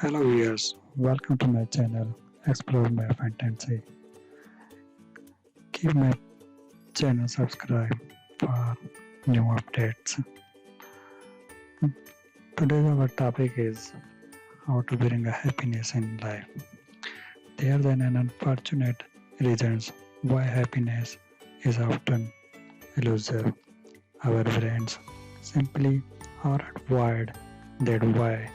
Hello viewers, welcome to my channel Explore My Fantasy. Keep my channel subscribe for new updates. Today our topic is how to bring a happiness in life. There are an unfortunate reasons why happiness is often elusive. Our brains simply aren't wired that way.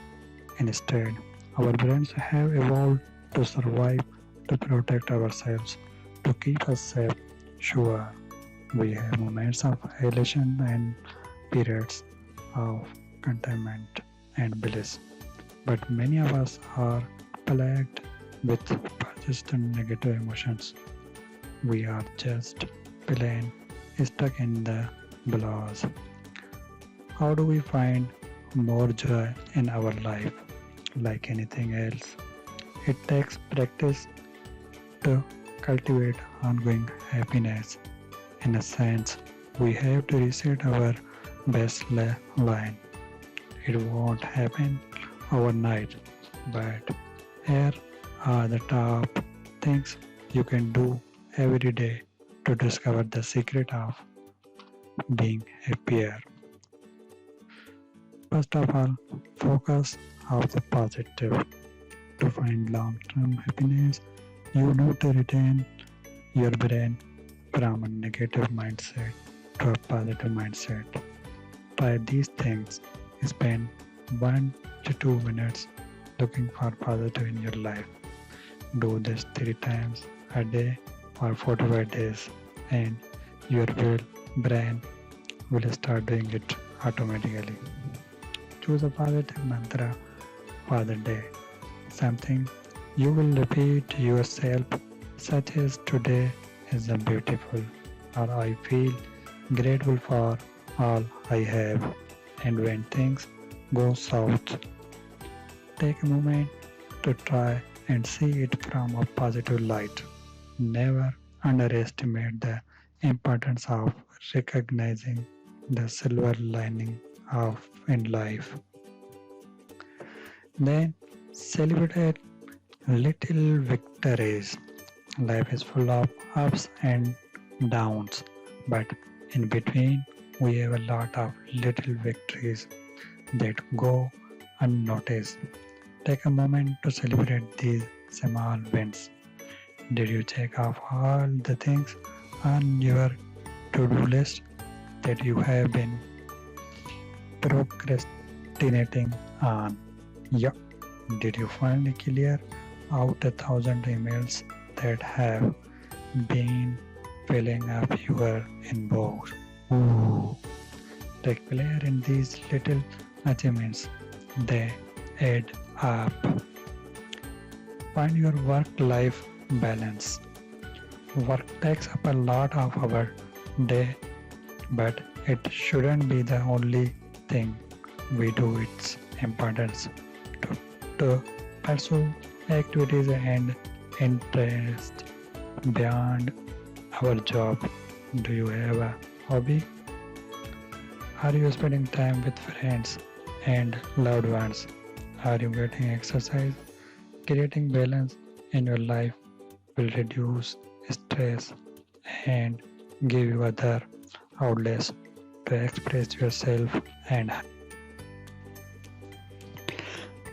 Instead, our brains have evolved to survive, to protect ourselves, to keep us safe. Sure, we have moments of elation and periods of contentment and bliss, but many of us are plagued with persistent negative emotions. We are just plain stuck in the billows. How do we find more joy in our life? Like anything else, it takes practice to cultivate ongoing happiness. In a sense, we have to reset our baseline. It won't happen overnight, but here are the top things you can do every day to discover the secret of being happier. First of all, focus on the positive. To find long-term happiness, you need to retain your brain from a negative mindset to a positive mindset. Try these things. Spend 1 to 2 minutes looking for positive in your life. Do this 3 times a day for 45 days and your brain will start doing it automatically. Choose a positive mantra for the day. Something you will repeat to yourself, such as today is a beautiful, or I feel grateful for all I have. And when things go south, take a moment to try and see it from a positive light. Never underestimate the importance of recognizing the silver lining of in life. Then celebrate little victories. Life is full of ups and downs, but in between we have a lot of little victories that go unnoticed. Take a moment to celebrate these small wins. Did you check off all the things on your to-do list that you have been procrastinating on? Yup. Did you finally clear out 1,000 emails that have been filling up your inbox? Ooh. Take pleasure in these little achievements. They add up. Find your work-life balance. Work takes up a lot of our day, but it shouldn't be the only thing we do. It's important to pursue activities and interests beyond our job. Do you have a hobby? Are you spending time with friends and loved ones? Are you getting exercise? Creating balance in your life will reduce stress and give you other outlets to express yourself and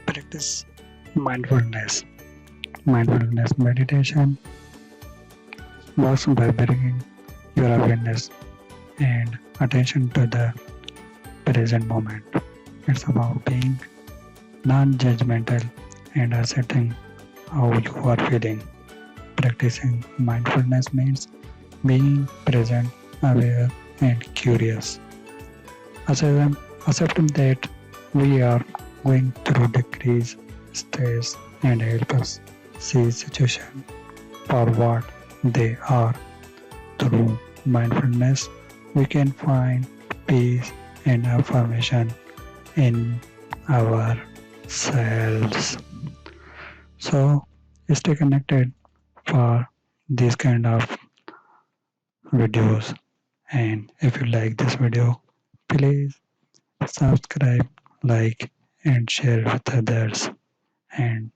practice mindfulness. Mindfulness meditation works by bringing your awareness and attention to the present moment. It's about being non-judgmental and accepting how you are feeling. Practicing mindfulness means being present, aware, and curious. Accepting that we are going through decrease, stress, and help us see situations for what they are. Through mindfulness, we can find peace and affirmation in ourselves. So, stay connected for these kind of videos. And if you like this video, please subscribe, like, and share with others. and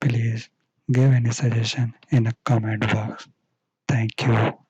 please give any suggestion in the comment box. Thank you.